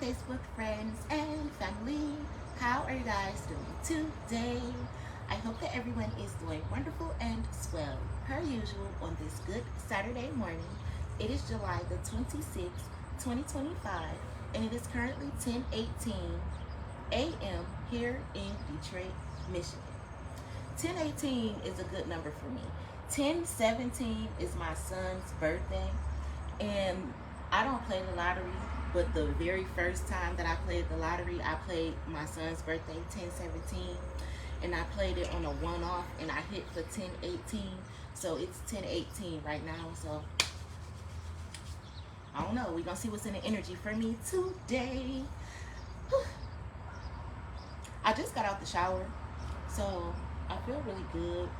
Facebook friends and family. How are you guys doing today? I hope that everyone is doing wonderful and swell. Per usual, on this good Saturday morning, it is July the 26th, 2025, and it is currently 10:18 a.m. here in Detroit, Michigan. 10:18 is a good number for me. 10:17 is my son's birthday, and I don't play the lottery, but the very first time that I played the lottery, I played my son's birthday, 10:17, and I played it on a one-off, and I hit for 10:18. So it's 10:18 right now. So I don't know. We're gonna see what's in the energy for me today. I just got out the shower, so I feel really good.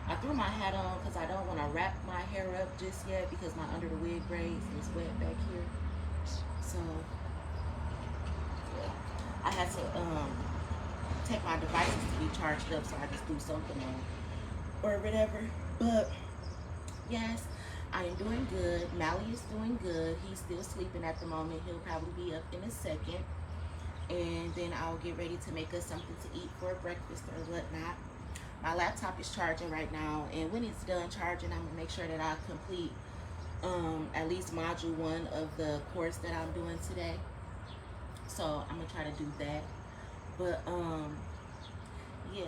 I threw my hat on because I don't want to wrap my hair up just yet because my under the wig braids is wet back here. So yeah, I had to take my devices to be charged up, so I just threw something on or whatever. But yes, I am doing good. Mally is doing good. He's still sleeping at the moment. He'll probably be up in a second, and then I'll get ready to make us something to eat for breakfast or whatnot. My laptop is charging right now, and when it's done charging, I'm gonna make sure that I complete at least module 1 of the course that I'm doing today. So I'm gonna try to do that. But yeah,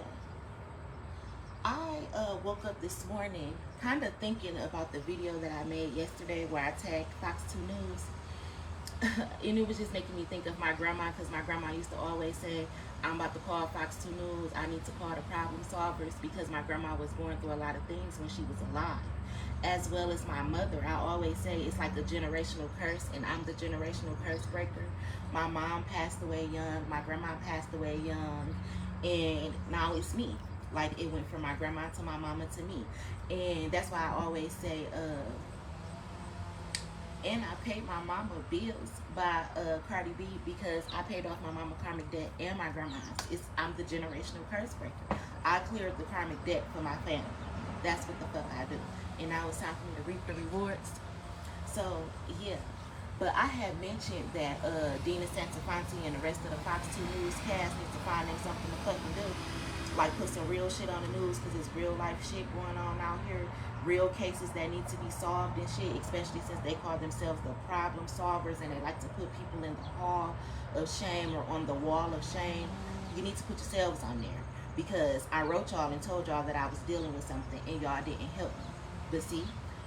I woke up this morning kind of thinking about the video that I made yesterday where I tagged Fox 2 News. And it was just making me think of my grandma, because my grandma used to always say, I'm about to call Fox 2 News. I need to call the problem solvers, because my grandma was going through a lot of things when she was alive, as well as my mother. I always say it's like a generational curse, and I'm the generational curse breaker. My mom passed away young. My grandma passed away young. And now it's me. Like, it went from my grandma to my mama to me. And that's why I always say, and I paid my mama bills by Cardi B, because I paid off my mama karmic debt and my grandma's. I'm the generational curse breaker. I cleared the karmic debt for my family. That's what the fuck I do. And now it's time for me to reap the rewards. So yeah. But I had mentioned that Dina Santafanti and the rest of the Fox 2 News cast need to find them something to fucking do. Like, put some real shit on the news, because it's real life shit going on out here. Real cases that need to be solved and shit, especially since they call themselves the problem solvers, and they like to put people in the hall of shame or on the wall of shame. You need to put yourselves on there, because I wrote y'all and told y'all that I was dealing with something and y'all didn't help me. But see,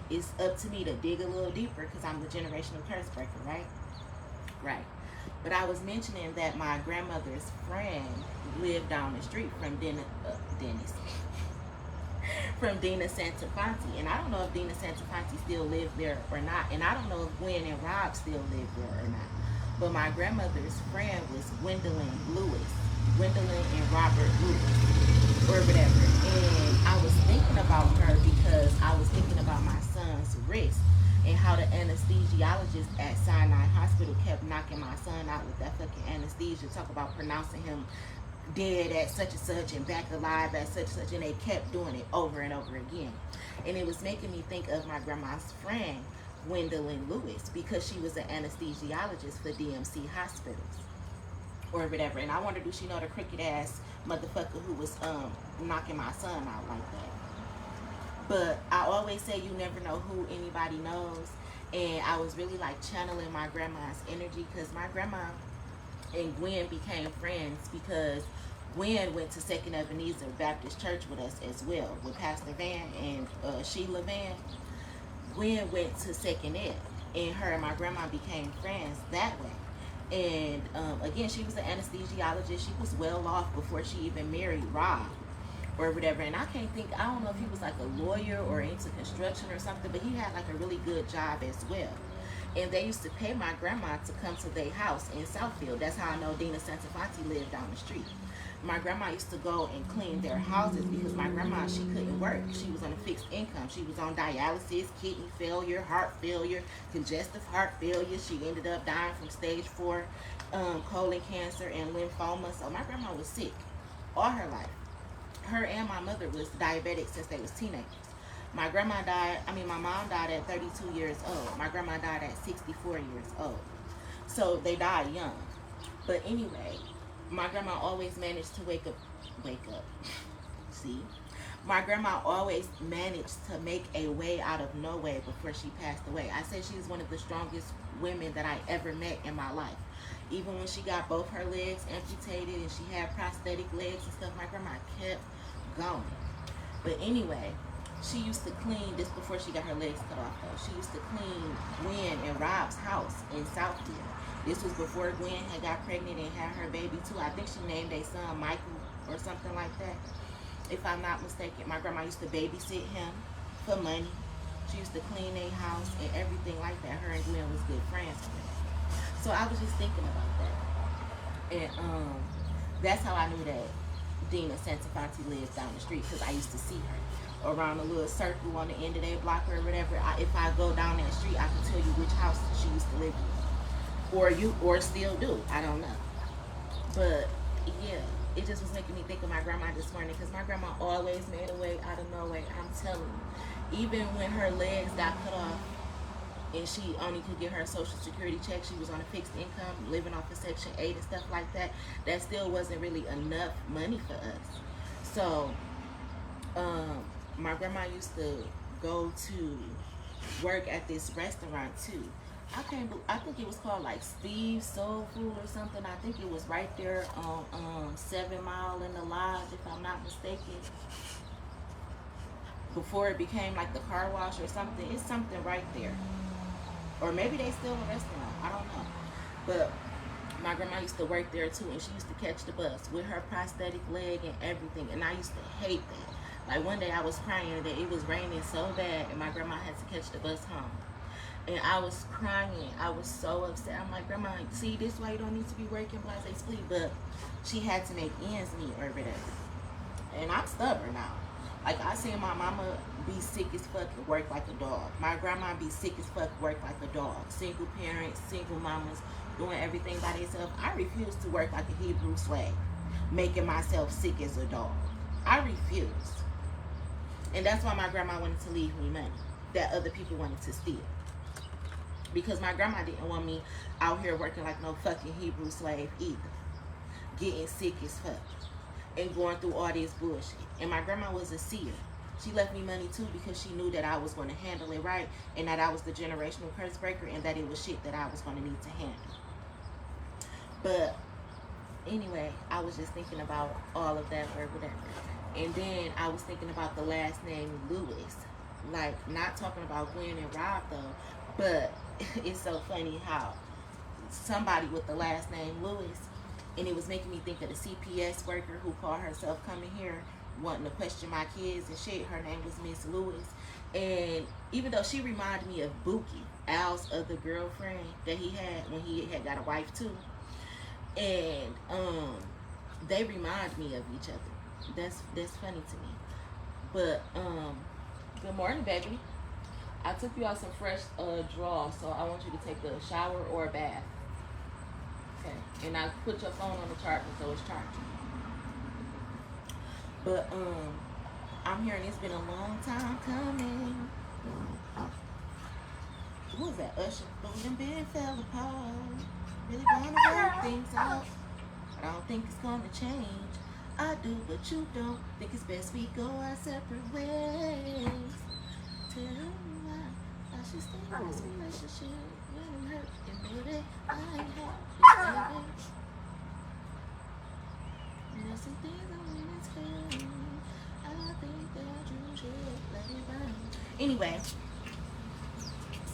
it's up to me to dig a little deeper, because I'm the generational curse breaker, right? Right. But I was mentioning that my grandmother's friend lived down the street from from Dina Santafanti. And I don't know if Dina Santafanti still lives there or not. And I don't know if Gwen and Rob still live there or not. But my grandmother's friend was Gwendolyn and Robert Lewis, or whatever. And I was thinking about her because I was thinking about my son's wrist, and how the anesthesiologist at Sinai Hospital kept knocking my son out with that fucking anesthesia. Talk about pronouncing him dead at such and such and back alive at such and such, and they kept doing it over and over again. And it was making me think of my grandma's friend, Gwendolyn Lewis, because she was an anesthesiologist for DMC hospitals or whatever. And I wondered, do she know the crooked ass motherfucker who was knocking my son out like that? But I always say you never know who anybody knows. And I was really like channeling my grandma's energy, because my grandma and Gwen became friends because Gwen went to Second Ebenezer Baptist Church with us as well, with Pastor Van and Sheila Van. Gwen went to Second Ed, and her and my grandma became friends that way. And again, she was an anesthesiologist. She was well off before she even married Rob or whatever. And I don't know if he was like a lawyer or into construction or something, but he had like a really good job as well. And they used to pay my grandma to come to their house in Southfield. That's how I know Dina Santafanti lived down the street. My grandma used to go and clean their houses, because my grandma, she couldn't work. She was on a fixed income. She was on dialysis, kidney failure, heart failure, congestive heart failure. She ended up dying from stage 4 colon cancer and lymphoma. So my grandma was sick all her life. Her and my mother was diabetic since they was teenagers. My mom died at 32 years old. My grandma died at 64 years old. So they died young. But anyway, my grandma always managed to wake up. See? My grandma always managed to make a way out of no way before she passed away. I said she's one of the strongest women that I ever met in my life. Even when she got both her legs amputated and she had prosthetic legs and stuff, my grandma kept going. But anyway, she used to clean, this before she got her legs cut off though, she used to clean Gwen and Rob's house in Southfield. This was before Gwen had got pregnant and had her baby too. I think she named their son Michael or something like that, if I'm not mistaken. My grandma used to babysit him for money. She used to clean their house and everything like that. Her and Gwen was good friends. So I was just thinking about that. And that's how I knew that Dina Santafanti lived down the street, because I used to see her around a little circle on the end of their block or whatever. If I go down that street, I can tell you which house she used to live in. Or still do. I don't know. But yeah, it just was making me think of my grandma this morning, because my grandma always made a way out of no way. I'm telling you. Even when her legs got cut off and she only could get her Social Security check, she was on a fixed income, living off of Section 8 and stuff like that, that still wasn't really enough money for us. So my grandma used to go to work at this restaurant too. I think it was called like Steve's Soul Food or something. I think it was right there on 7 Mile in the Lodge, if I'm not mistaken. Before it became like the car wash or something. It's something right there. Or maybe they still a restaurant. I don't know. But my grandma used to work there too, and she used to catch the bus with her prosthetic leg and everything. And I used to hate that. Like one day I was crying that it was raining so bad and my grandma had to catch the bus home. And I was crying. I was so upset. I'm like, Grandma, see, this is why you don't need to be working, blase split. But she had to make ends meet or whatever. And I'm stubborn now. Like I seen my mama be sick as fuck and work like a dog. My grandma be sick as fuck, work like a dog. Single parents, single mamas, doing everything by themselves. I refuse to work like a Hebrew slave, making myself sick as a dog. I refuse. And that's why my grandma wanted to leave me money that other people wanted to steal. Because my grandma didn't want me out here working like no fucking Hebrew slave either. Getting sick as fuck. And going through all this bullshit. And my grandma was a seer. She left me money too because she knew that I was going to handle it right. And that I was the generational curse breaker. And that it was shit that I was going to need to handle. But anyway, I was just thinking about all of that or whatever. And then I was thinking about the last name Lewis. Like, not talking about Gwen and Rob though. But it's so funny how somebody with the last name Lewis, and it was making me think of the CPS worker who called herself coming here wanting to question my kids and shit. Her name was Miss Lewis. And even though she reminded me of Bookie, Al's other girlfriend that he had when he had got a wife too. And they remind me of each other. That's funny to me. But good morning, baby. I took you out some fresh drawers, so I want you to take a shower or a bath. Okay. And I put your phone on the charger so it's charging. But I'm hearing it's been a long time coming. What was that, Usher? But we done been fell apart. Really wanna work things out. I don't think it's gonna change. I do, but you don't. Think it's best we go our separate ways. Tell me why I should stay in this relationship when I'm hurt and baby I ain't happy. There's some things I wanna tell you. I think that you should let it burn. Anyway,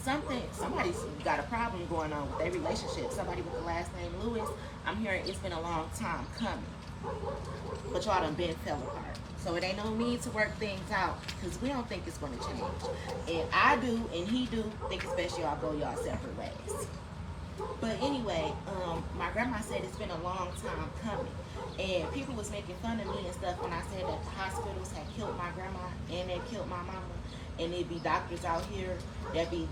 somebody's got a problem going on with their relationship. Somebody with the last name Lewis. I'm hearing it's been a long time coming. But y'all done been fell apart. So it ain't no need to work things out because we don't think it's going to change. And I do and he do think it's best y'all go y'all separate ways. But anyway, my grandma said it's been a long time coming. And people was making fun of me and stuff when I said that the hospitals had killed my grandma and they killed my mama. And it'd be doctors out here that be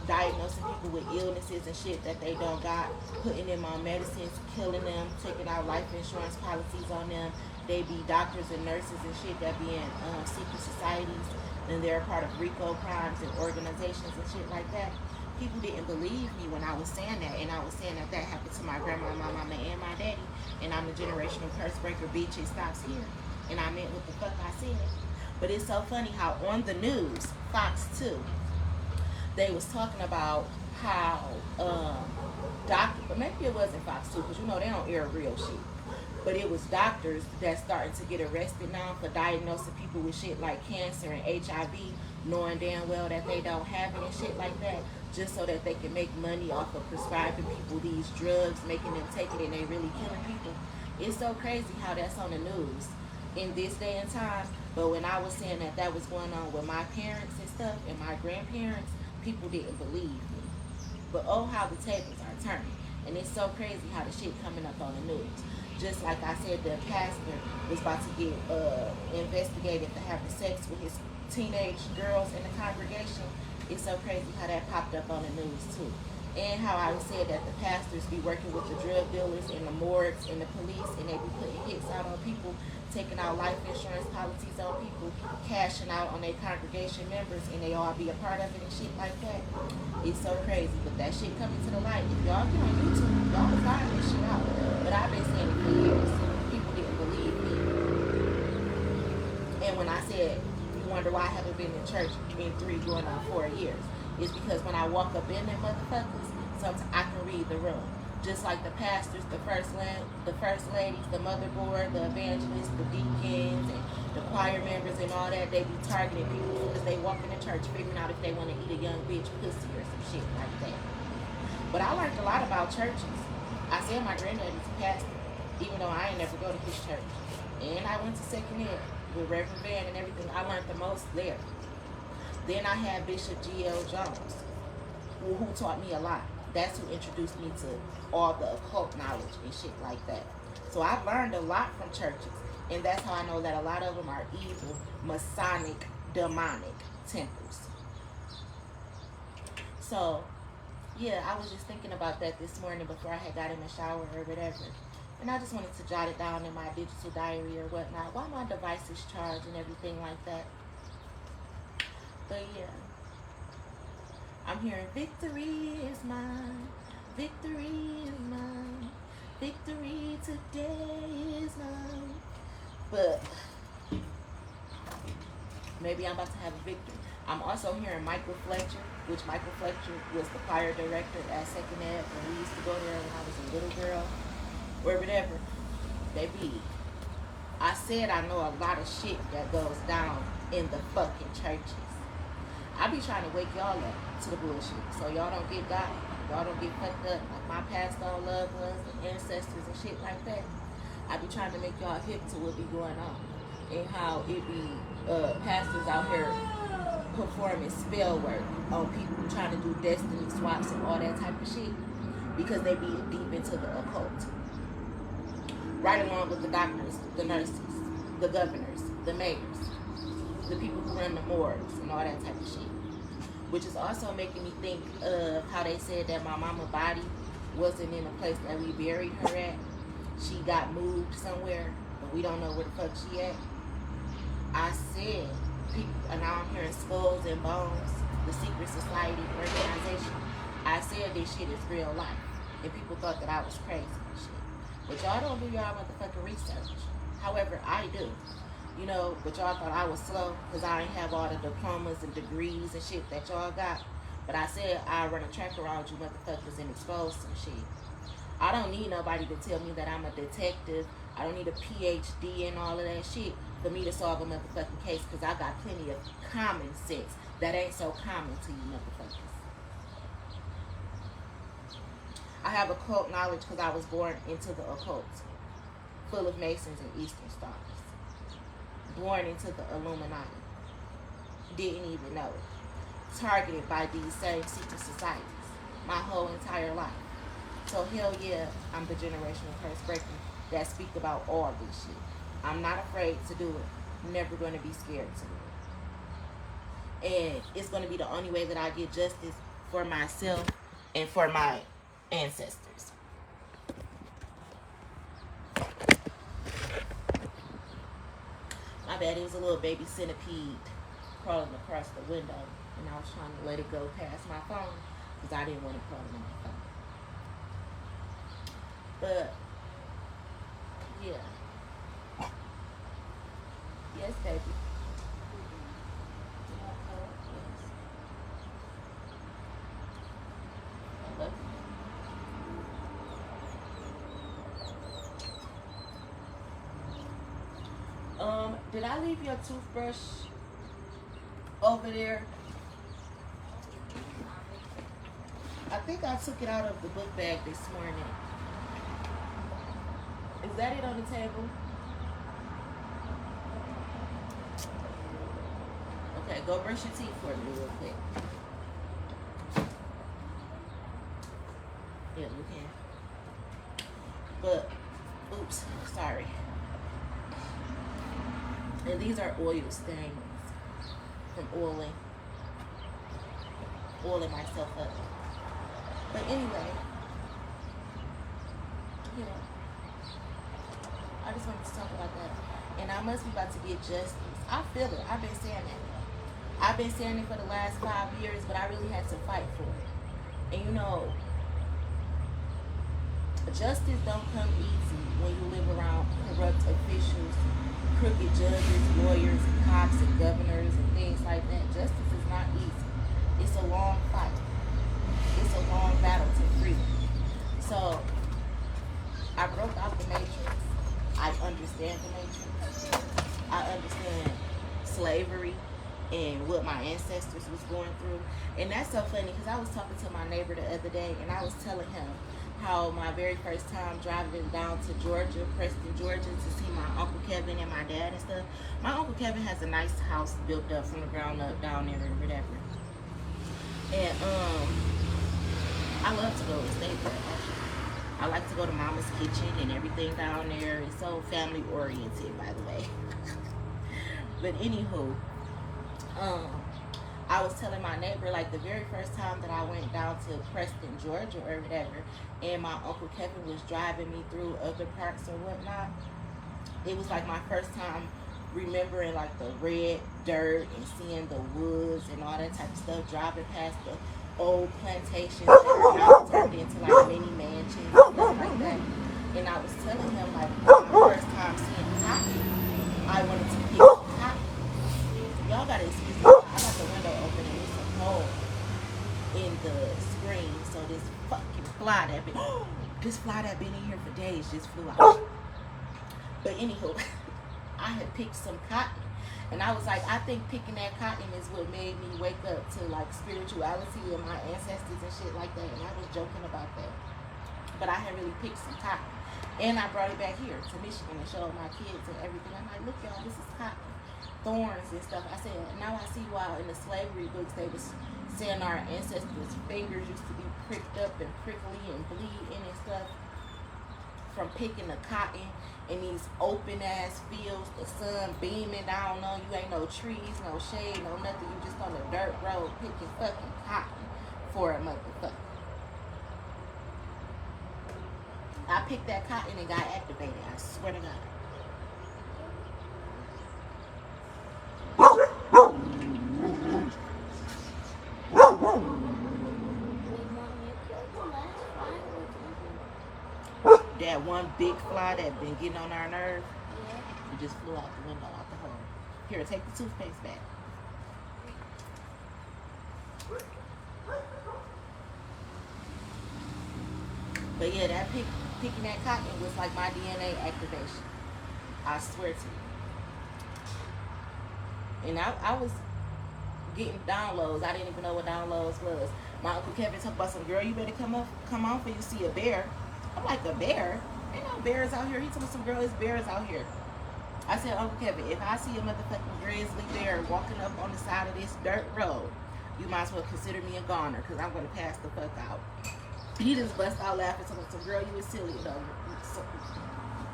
diagnosing people with illnesses and shit that they don't got, putting them on medicines, killing them, taking out life insurance policies on them. They be doctors and nurses and shit that be in secret societies, and they're part of RICO crimes and organizations and shit like that. people didn't believe me when I was saying that, and I was saying that that happened to my grandma, my mama, and my daddy, and I'm a generational curse breaker, bitch, it stops here. And I meant what the fuck I said. But it's so funny how on the news, Fox 2, they was talking about how doctor, but maybe it wasn't Fox 2, because you know they don't air real shit. But it was doctors that's starting to get arrested now for diagnosing people with shit like cancer and HIV, knowing damn well that they don't have it and shit like that, just so that they can make money off of prescribing people these drugs, making them take it, and they really killing people. It's so crazy how that's on the news in this day and time. But when I was saying that that was going on with my parents and stuff and my grandparents, people didn't believe me. But oh, how the tables are turning. And it's so crazy how the shit coming up on the news. Just like I said, the pastor was about to get investigated for having sex with his teenage girls in the congregation. It's so crazy how that popped up on the news too. And how I said that the pastors be working with the drug dealers and the morgues and the police, and they be putting hits out on people, taking out life insurance policies on people, cashing out on their congregation members, and they all be a part of it and shit like that. It's so crazy, but that shit coming to the light. If y'all get on YouTube, y'all will find this shit out. But I've been saying it for years. People didn't believe me. And when I said, you wonder why I haven't been in church in 3 going on 4 years, it's because when I walk up in them motherfuckers, sometimes I can read the room. Just like the pastors, the first ladies, the motherboard, the evangelists, the deacons, and the choir members and all that, they be targeting people as they walk in the church, figuring out if they want to eat a young bitch pussy or some shit like that. But I learned a lot about churches. I said my granddaddy's a pastor, even though I ain't never go to his church. And I went to second ed with Reverend Van and everything. I learned the most there. Then I had Bishop G.L. Jones, who taught me a lot. That's who introduced me to all the occult knowledge and shit like that. So I've learned a lot from churches. And that's how I know that a lot of them are evil, Masonic, demonic temples. So, yeah, I was just thinking about that this morning before I had got in the shower or whatever. And I just wanted to jot it down in my digital diary or whatnot, while my device is charged and everything like that. But yeah, I'm hearing victory is mine, victory is mine, victory today is mine. But maybe I'm about to have a victory. I'm also hearing Michael Fletcher, which Michael Fletcher was the choir director at Second Ed when we used to go there when I was a little girl, or whatever. I said I know a lot of shit that goes down in the fucking churches. I be trying to wake y'all up to the bullshit, so y'all don't get got, y'all don't get fucked up like my past on loved ones and ancestors and shit like that. I be trying to make y'all hip to what be going on and how it be pastors out here performing spell work on people trying to do destiny swaps and all that type of shit because they be deep into the occult. Right along with the doctors, the nurses, the governors, the mayors, the people who run the morgues and all that type of shit. Which is also making me think of how they said that my mama's body wasn't in the place that we buried her at. She got moved somewhere, but we don't know where the fuck she at. I said, people, and now I'm hearing Skulls and Bones, the secret society organization. I said this shit is real life. And people thought that I was crazy and shit. But y'all don't do y'all motherfucking research. However, I do. You know, but y'all thought I was slow because I didn't have all the diplomas and degrees and shit that y'all got. But I said I'll run a track around you motherfuckers and expose some shit. I don't need nobody to tell me that I'm a detective. I don't need a PhD and all of that shit for me to solve a motherfucking case because I got plenty of common sense that ain't so common to you motherfuckers. I have occult knowledge because I was born into the occult, full of Masons and Eastern Stars. Born into the Illuminati. Didn't even know it. Targeted by these same secret societies my whole entire life. So hell yeah, I'm the generational curse breaker that speak about all this shit. I'm not afraid to do it. Never going to be scared to do it. And it's going to be the only way that I get justice for myself and for my ancestors. My bad, it was a little baby centipede crawling across the window, and I was trying to let it go past my phone because I didn't want to call it on my phone. But yeah, yes, baby. You want cold? Yes. I love you. Did I leave your toothbrush over there? I think I took it out of the book bag this morning. Is that it on the table? Okay, go brush your teeth for me real quick. Yeah, you can. But, oops, sorry. And these are oil stains from oiling myself up. But anyway, yeah, I just wanted to talk about that. And I must be about to get justice. I feel it. I've been saying that. I've been saying it for the last 5 years, but I really had to fight for it. And you know, justice don't come easy when you live around corrupt officials, crooked judges, lawyers, and cops, and governors, and things like that. Justice is not easy. It's a long fight. It's a long battle to freedom. So, I broke out the matrix. I understand the matrix. I understand slavery and what my ancestors was going through. And that's so funny because I was talking to my neighbor the other day and I was telling him how my very first time driving down to Georgia, Preston, Georgia, to see my Uncle Kevin and my dad and stuff. My Uncle Kevin has a nice house built up from the ground up down there or whatever. And I love to go and stay there actually. I like to go to Mama's Kitchen and everything down there. It's so family oriented, by the way. But anywho, I was telling my neighbor, like, the very first time that I went down to Preston, Georgia or whatever, and my Uncle Kevin was driving me through other parks or whatnot, it was like my first time remembering like the red dirt and seeing the woods and all that type of stuff, driving past the old plantations that are now turned into like mini mansions and stuff like that. And I was telling him, like, my first time seeing cotton, I wanted to pick cotton. Y'all gotta excuse me, I got the window open and it's so cold in the screen. So this fucking fly that been, this fly that been in here for days just flew out. But anywho, I had picked some cotton. And I was like, I think picking that cotton is what made me wake up to like spirituality and my ancestors and shit like that. And I was joking about that. But I had really picked some cotton. And I brought it back here to Michigan and showed my kids and everything. I'm like, look y'all, this is cotton. Thorns and stuff. I said, now I see why in the slavery books they was saying our ancestors' fingers used to be pricked up and prickly and bleeding and stuff from picking the cotton in these open ass fields, the sun beaming down on you, ain't no trees, no shade, no nothing. You just on a dirt road picking fucking cotton for a motherfucker. I picked that cotton and got activated. I swear to God. That one big fly that been getting on our nerve, it just flew out the window, out the hole. Here, take the toothpaste back. But yeah, that picking that cotton was like my DNA activation. I swear to you. And I was getting downloads. I didn't even know what downloads was. My Uncle Kevin talked about some girl, you better come on for you see a bear. I'm like, a bear? Ain't no bears out here. He told me some girl, there's bears out here. I said, Uncle Kevin, if I see a motherfucking grizzly bear walking up on the side of this dirt road, you might as well consider me a goner, because I'm going to pass the fuck out. He just bust out laughing. Told me some girl, you was silly though.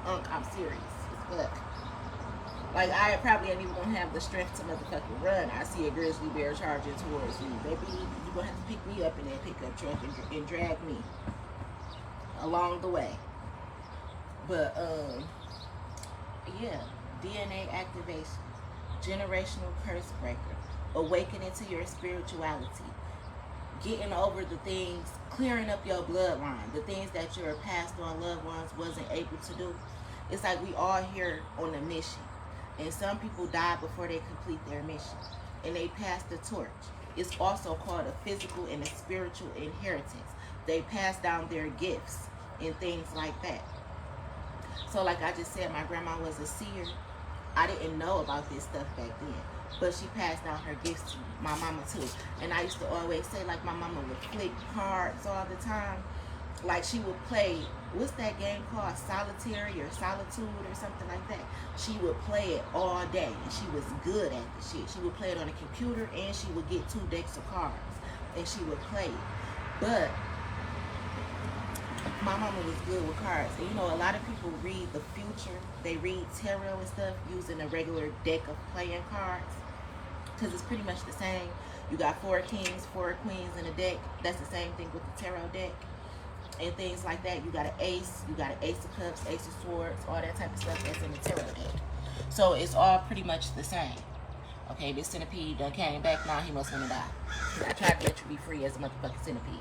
I'm serious as fuck. Like, I probably ain't even going to have the strength to motherfucking run. I see a grizzly bear charging towards me. Baby, you're going to have to pick me up in that pickup truck and drag me along the way. But yeah, DNA activation, generational curse breaker, awakening to your spirituality, getting over the things, clearing up your bloodline, the things that your past on loved ones wasn't able to do. It's like we all here on a mission. And some people die before they complete their mission. And they pass the torch. It's also called a physical and a spiritual inheritance. They pass down their gifts and things like that. So like I just said, my grandma was a seer. I didn't know about this stuff back then, but she passed down her gifts to my mama too. And I used to always say, like, my mama would flip cards all the time. Like, she would play, what's that game called, solitary or solitude or something like that. She would play it all day, and she was good at the shit. She would play it on a computer, and she would get 2 decks of cards, and she would play it. But my mama was good with cards. And you know, a lot of people read the future. They read tarot and stuff using a regular deck of playing cards, because it's pretty much the same. You got 4 kings, 4 queens in a deck. That's the same thing with the tarot deck and things like that. You got an ace, you got an ace of cups, ace of swords, all that type of stuff that's in the tarot deck. So it's all pretty much the same. Okay, this centipede done came back. Now he must want to die. I tried to let you be free as a motherfucking centipede.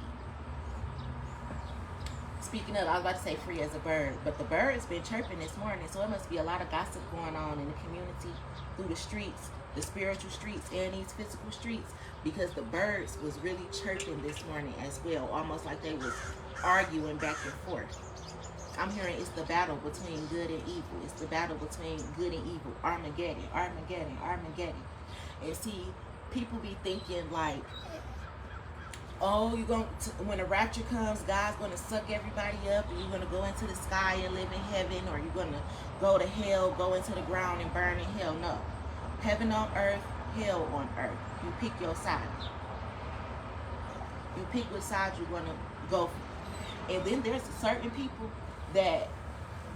Speaking of, I was about to say free as a bird, but the bird's been chirping this morning, so it must be a lot of gossip going on in the community, through the streets, the spiritual streets and these physical streets, because the birds was really chirping this morning as well, almost like they was arguing back and forth. I'm hearing it's the battle between good and evil. It's the battle between good and evil. Armageddon, Armageddon, Armageddon. And see, people be thinking like, oh, you're going to, when the rapture comes, God's going to suck everybody up, and you're going to go into the sky and live in heaven, or you're going to go to hell, go into the ground and burn in hell. No. Heaven on earth, hell on earth. You pick your side. You pick which side you're going to go for. And then there's certain people that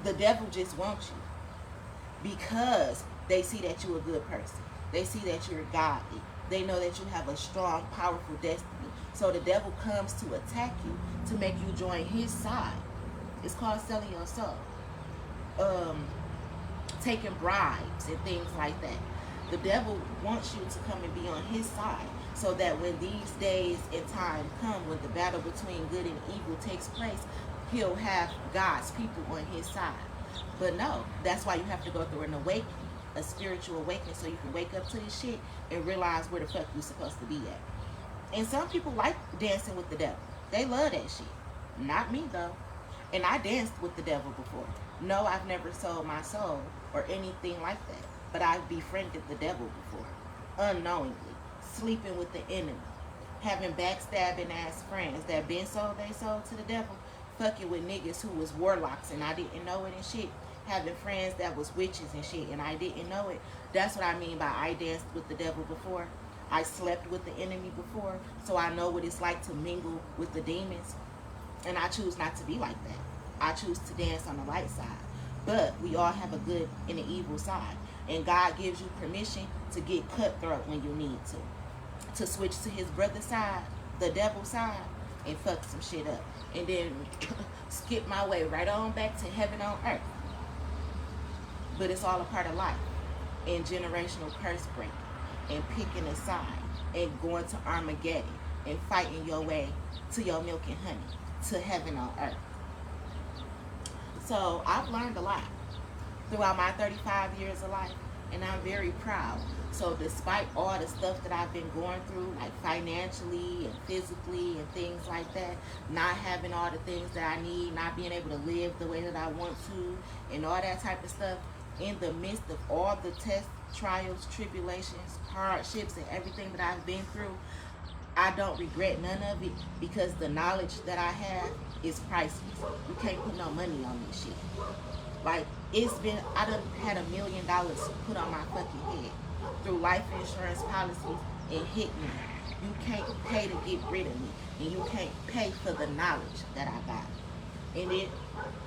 the devil just wants you because they see that you're a good person. They see that you're godly. They know that you have a strong, powerful destiny. So the devil comes to attack you to make you join his side. It's called selling your soul. Taking bribes and things like that. The devil wants you to come and be on his side, so that when these days and time come, when the battle between good and evil takes place, he'll have God's people on his side. But no, that's why you have to go through an awakening, a spiritual awakening, so you can wake up to this shit and realize where the fuck you're supposed to be at. And some people like dancing with the devil. They love that shit. Not me, though. And I danced with the devil before. No, I've never sold my soul or anything like that. But I've befriended the devil before, unknowingly, sleeping with the enemy, having backstabbing ass friends that been sold they soul to the devil, fucking with niggas who was warlocks and I didn't know it and shit, having friends that was witches and shit and I didn't know it. That's what I mean by I danced with the devil before. I slept with the enemy before, so I know what it's like to mingle with the demons. And I choose not to be like that. I choose to dance on the light side. But we all have a good and an evil side. And God gives you permission to get cutthroat when you need to switch to his brother's side, the devil's side, and fuck some shit up. And then skip my way right on back to heaven on earth. But it's all a part of life. And generational curse breaking. And picking a side. And going to Armageddon. And fighting your way to your milk and honey. To heaven on earth. So I've learned a lot throughout my 35 years of life, and I'm very proud. So despite all the stuff that I've been going through, like financially and physically and things like that, not having all the things that I need, not being able to live the way that I want to, and all that type of stuff, in the midst of all the tests, trials, tribulations, hardships, and everything that I've been through, I don't regret none of it, because the knowledge that I have is priceless. You can't put no money on this shit. Like, I done had $1 million put on my fucking head through life insurance policies and hit me. You can't pay to get rid of me, and you can't pay for the knowledge that I got. And it,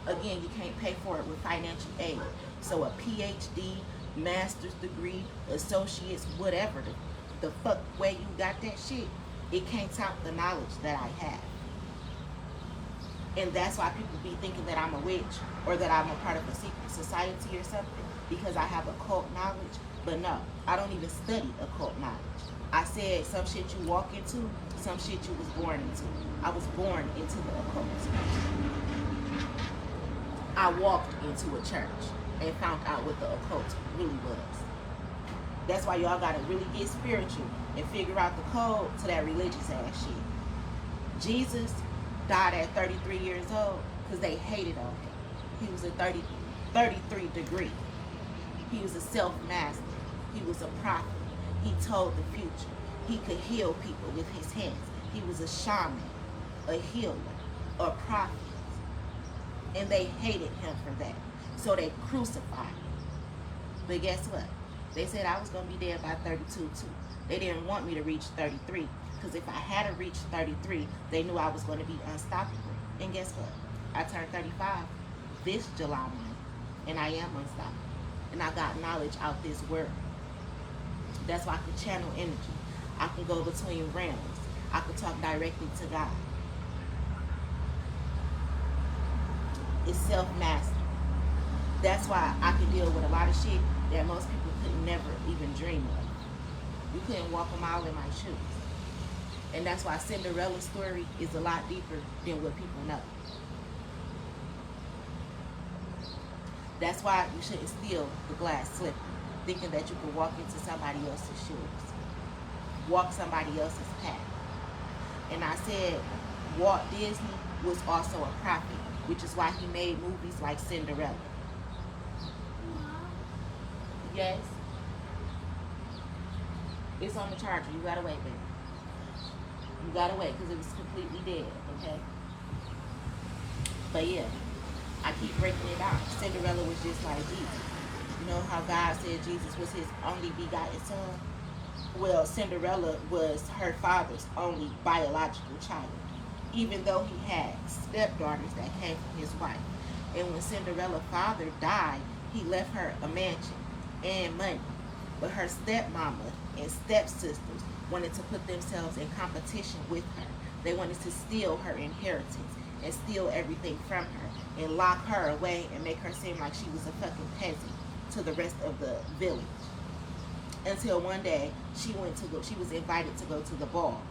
again, you can't pay for it with financial aid. So a PhD, master's degree, associates, whatever the fuck way you got that shit, it can't top the knowledge that I have. And that's why people be thinking that I'm a witch or that I'm a part of a secret society or something, because I have occult knowledge. But no, I don't even study occult knowledge. I said some shit you walk into, some shit you was born into. I was born into the occult. I walked into a church and found out what the occult really was. That's why y'all gotta really get spiritual and figure out the code to that religious ass shit. Jesus died at 33 years old because they hated on him. He was a 33 degree. He was a self-master. He was a prophet. He told the future. He could heal people with his hands. He was a shaman, a healer, a prophet. And they hated him for that. So they crucified him. But guess what? They said I was going to be dead by 32 too. They didn't want me to reach 33. Because if I hadn't reached 33, they knew I was going to be unstoppable. And guess what? I turned 35 this July month. And I am unstoppable. And I got knowledge out this world. That's why I can channel energy. I can go between realms. I can talk directly to God. It's self-mastery. That's why I can deal with a lot of shit that most people could never even dream of. You couldn't walk a mile in my shoes. And that's why Cinderella's story is a lot deeper than what people know. That's why you shouldn't steal the glass slipper, thinking that you can walk into somebody else's shoes. Walk somebody else's path. And I said Walt Disney was also a prophet, which is why he made movies like Cinderella. Yes? It's on the charger. You gotta wait, baby. You gotta wait because it was completely dead, okay? But yeah, I keep breaking it down. Cinderella was just like Jesus. You know how God said Jesus was his only begotten son? Well, Cinderella was her father's only biological child, even though he had stepdaughters that came from his wife. And when Cinderella's father died, he left her a mansion and money. But her stepmama and stepsisters wanted to put themselves in competition with her. They wanted to steal her inheritance and steal everything from her and lock her away and make her seem like she was a fucking peasant to the rest of the village. Until one day she was invited to go to the ball.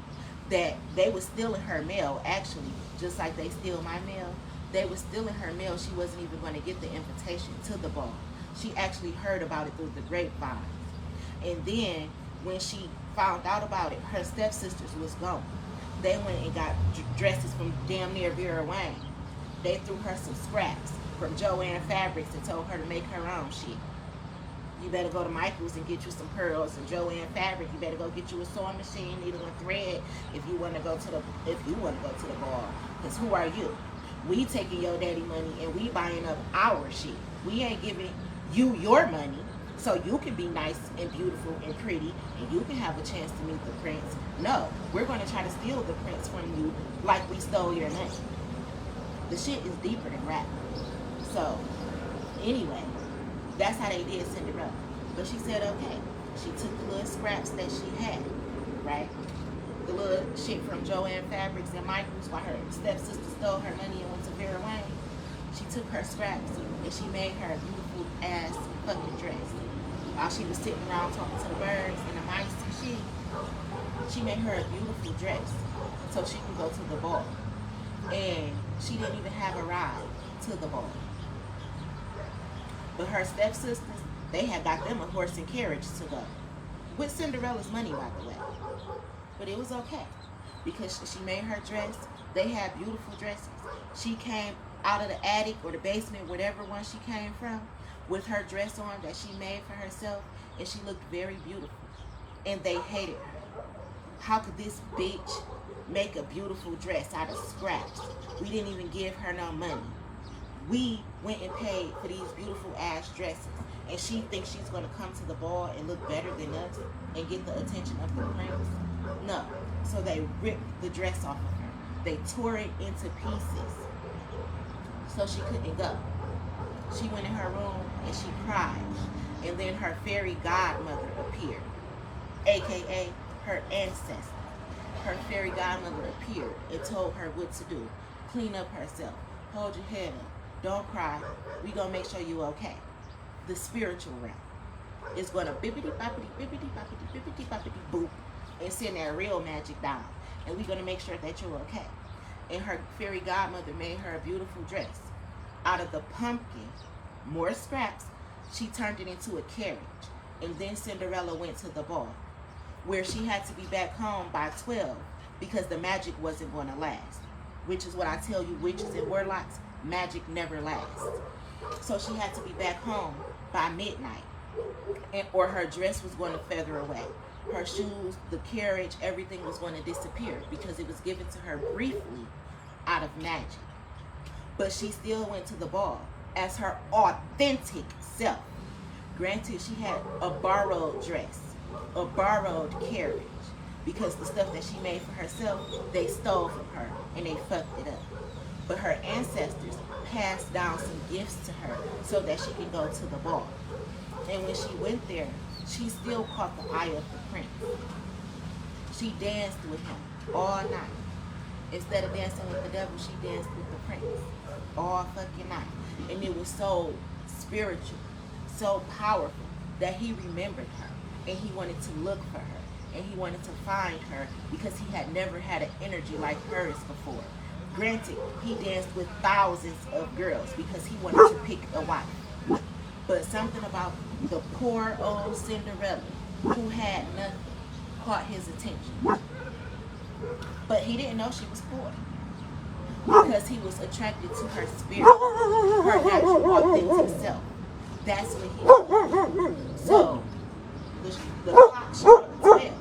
That they were stealing her mail, actually, just like they steal my mail. They were stealing her mail. She wasn't even going to get the invitation to the ball. She actually heard about it through the grapevine. And then when she found out about it, her stepsisters was gone. They went and got dresses from damn near Vera Wang. They threw her some scraps from Joanne Fabrics and told her to make her own shit. You better go to Michael's and get you some pearls and Joanne Fabric. You better go get you a sewing machine, needle and thread if you want to go to the ball. Because who are you? We taking your daddy money and we buying up our shit. We ain't giving you your money so you can be nice and beautiful and pretty and you can have a chance to meet the prince. No, we're going to try to steal the prince from you like we stole your money. The shit is deeper than rap. So, anyway, that's how they did Cinderella. But she said, okay. She took the little scraps that she had, right? The little shit from Joanne Fabrics and Michael's while her stepsister stole her money and went to Vera Wang. She took her scraps and she made her a beautiful ass fucking dress. While she was sitting around talking to the birds and the mice and shit, she made her a beautiful dress so she could go to the ball. And she didn't even have a ride to the ball. But her stepsisters, they had got them a horse and carriage to go. With Cinderella's money, by the way. But it was okay. Because she made her dress. They had beautiful dresses. She came out of the attic or the basement, whatever one she came from, with her dress on that she made for herself. And she looked very beautiful. And they hated her. How could this bitch make a beautiful dress out of scraps? We didn't even give her no money. We went and paid for these beautiful ass dresses. And she thinks she's going to come to the ball and look better than us and get the attention of the prince? No. So they ripped the dress off of her. They tore it into pieces so she couldn't go. She went in her room and she cried. And then her fairy godmother appeared, aka her ancestor. Her fairy godmother appeared and told her what to do. Clean up herself. Hold your head up. Don't cry. We gonna make sure you okay. The spiritual realm is gonna bippity boppity boop and send that real magic down. And we're going to make sure that you're okay. And her fairy godmother made her a beautiful dress. Out of the pumpkin, more scraps, she turned it into a carriage. And then Cinderella went to the ball, where she had to be back home by 12 because the magic wasn't going to last. Which is what I tell you, witches and warlocks, magic never lasts. So she had to be back home by midnight, or her dress was going to feather away. Her shoes, the carriage, everything was going to disappear because it was given to her briefly out of magic. But she still went to the ball as her authentic self. Granted, she had a borrowed dress, a borrowed carriage, because the stuff that she made for herself, they stole from her and they fucked it up. But her ancestors passed down some gifts to her so that she could go to the ball. And when she went there, she still caught the eye of the prince. She danced with him all night. Instead of dancing with the devil, she danced with the prince all fucking night. And it was so spiritual, so powerful, that he remembered her and he wanted to look for her and he wanted to find her because he had never had an energy like hers before. Granted, he danced with thousands of girls because he wanted to pick a wife. But something about the poor old Cinderella, who had nothing, caught his attention. But he didn't know she was poor because he was attracted to her spirit, her natural, authentic self. That's what he did. So the clock struck 12,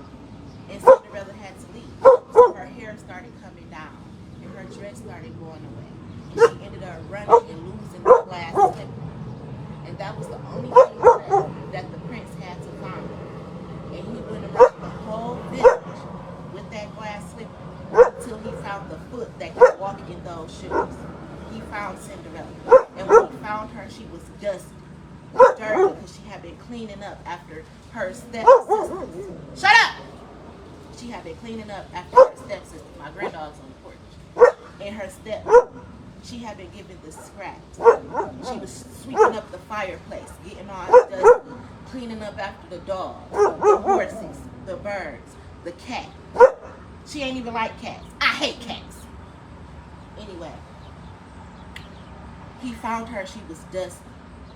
and Cinderella had to leave. So her hair started coming down, and her dress started going away. And she ended up running and losing the glass slipper. And that was the only thing that the prince had to find. And he went around the whole village with that glass slipper until he found the foot that could walk in those shoes. He found Cinderella. And when he found her, she was dusty, dirty, because she had been cleaning up after her stepsisters. Shut up! She had been cleaning up after her stepsister. My granddog's on the porch. And her she had been given the scraps. She was sweeping up the fireplace, getting all dusty, cleaning up after the dogs, the horses, the birds, the cat. She ain't even like cats. I hate cats. Anyway, he found her. She was dusty.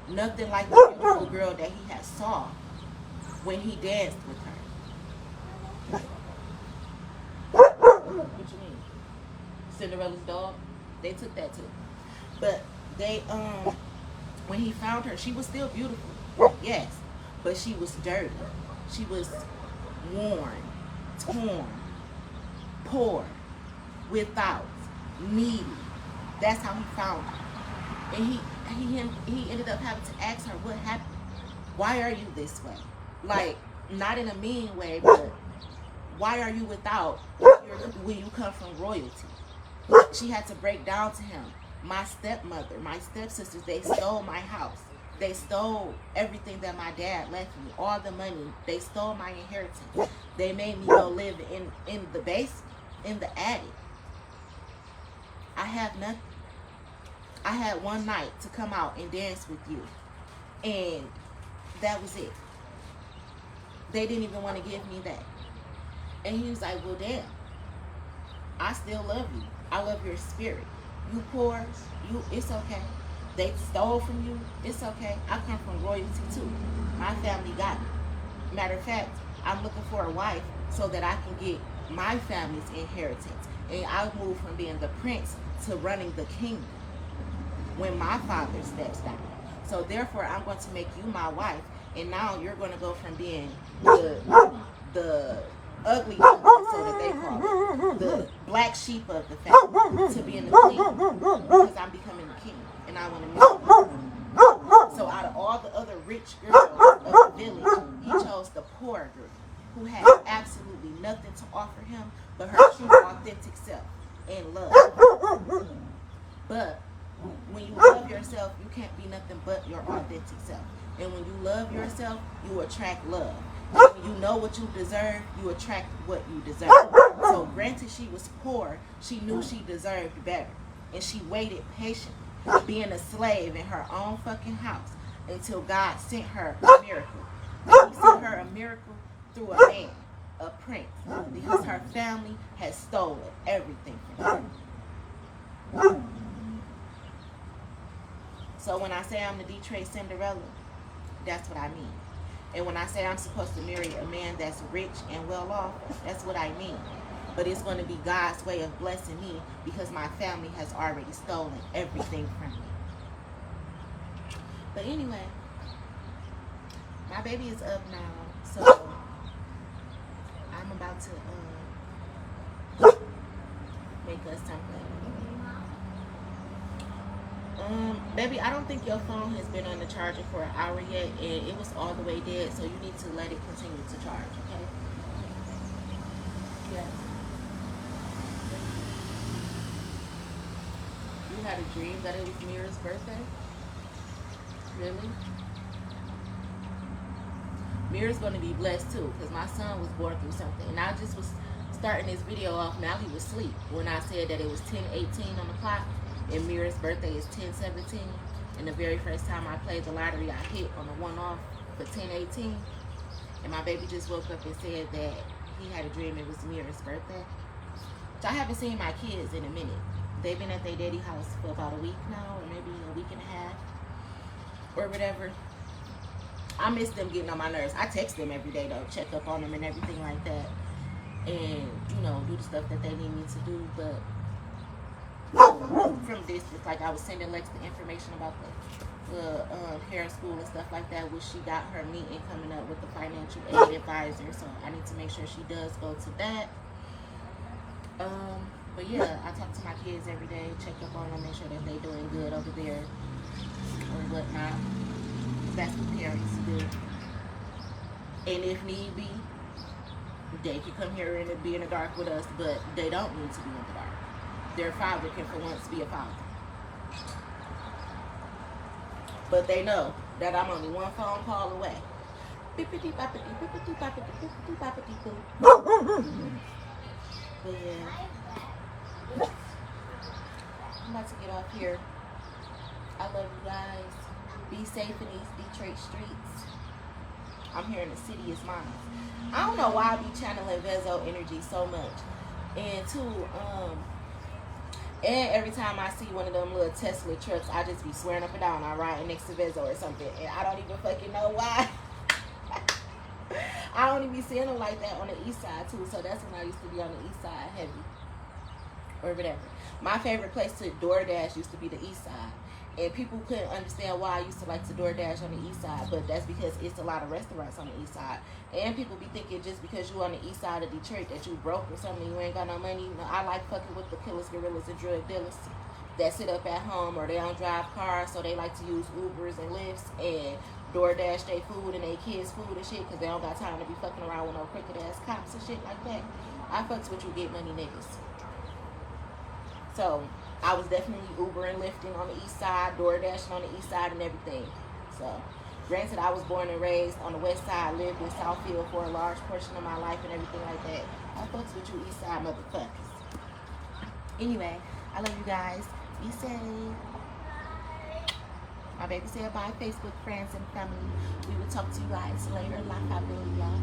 Nothing like the beautiful girl that he had saw when he danced with her. What you mean? Cinderella's dog? They took that too. But they, when he found her, she was still beautiful. Yes. But she was dirty. She was worn, torn, poor, without, needy. That's how he found her. And he ended up having to ask her, what happened? Why are you this way? Like, not in a mean way, but why are you without when you come from royalty? She had to break down to him. My stepmother, my stepsisters, they stole my house. They stole everything that my dad left me. All the money. They stole my inheritance. They made me go live in the basement, in the attic. I have nothing. I had one night to come out and dance with you. And that was it. They didn't even want to give me that. And he was like, well, damn. I still love you. I love your spirit. You poor, it's okay. They stole from you, it's okay. I come from royalty too. My family got me. Matter of fact, I'm looking for a wife so that I can get my family's inheritance. And I'll move from being the prince to running the kingdom when my father steps down. So therefore, I'm going to make you my wife. And now you're going to go from being the ugly, so that they call it, the black sheep of the family, to being the queen, because I'm becoming the king, and I want to marry you. So out of all the other rich girls of the village, he chose the poor girl, who had absolutely nothing to offer him but her true, authentic self and love. But when you love yourself, you can't be nothing but your authentic self. And when you love yourself, you attract love. When you know what you deserve, you attract what you deserve. So granted she was poor, she knew she deserved better. And she waited patiently, being a slave in her own fucking house, until God sent her a miracle. And he sent her a miracle through a man, a prince because her family has stolen everything from her. So when I say I'm the Detroit Cinderella, that's what I mean. And when I say I'm supposed to marry a man that's rich and well off, that's what I mean. But it's going to be God's way of blessing me because my family has already stolen everything from me. But anyway, my baby is up now, so I'm about to make us something. Baby, I don't think your phone has been on the charger for an hour yet, and it was all the way dead, so you need to let it continue to charge, okay? Yes. You had a dream that it was Mira's birthday? Really? Mira's going to be blessed too, because my son was born through something, and I just was starting this video off. Now he was asleep when I said that it was 10:18 on the clock. And Mira's birthday is 10:17. And the very first time I played the lottery, I hit on a one-off for 10:18. And my baby just woke up and said that he had a dream it was Mira's birthday. So I haven't seen my kids in a minute. They've been at their daddy house for about a week now, or maybe a week and a half, or whatever. I miss them getting on my nerves. I text them every day though, check up on them and everything like that. And, you know, do the stuff that they need me to do, but from distance, like I was sending Lex the information about the hair school and stuff like that, which she got her meeting coming up with the financial aid advisor, so I need to make sure she does go to that. But yeah, I talk to my kids every day, check up on them, make sure that they're doing good over there or whatnot. That's what parents do. And if need be, they can come here and be in the dark with us, but they don't need to be in the dark. Their father can for once be a father. But they know that I'm only one phone call away. But yeah. I'm about to get off here. I love you guys. Be safe in these Detroit streets. I'm here in the city is mine. I don't know why I be channeling Vezo energy so much. And two, and every time I see one of them little Tesla trucks, I just be swearing up and down I'm riding next to Vezo or something. And I don't even fucking know why. I only be seeing them like that on the east side too. So that's when I used to be on the east side heavy. Or whatever. My favorite place to DoorDash used to be the east side. And people couldn't understand why I used to like to DoorDash on the east side, but that's because it's a lot of restaurants on the east side. And people be thinking just because you on the east side of Detroit that you broke or something, you ain't got no money. No, I like fucking with the killers, gorillas, and drug dealers that sit up at home or they don't drive cars, so they like to use Ubers and Lyfts and DoorDash their food and their kids' food and shit because they don't got time to be fucking around with no crooked ass cops and shit like that. I fucks with you get money niggas. So I was definitely Uber and Lyfting on the east side, DoorDashing on the east side and everything. So, granted, I was born and raised on the west side, lived in Southfield for a large portion of my life and everything like that. I fucks with you east side motherfuckers. Anyway, I love you guys. Be safe. My baby said bye, Facebook friends and family. We will talk to you guys later. Like I will, y'all.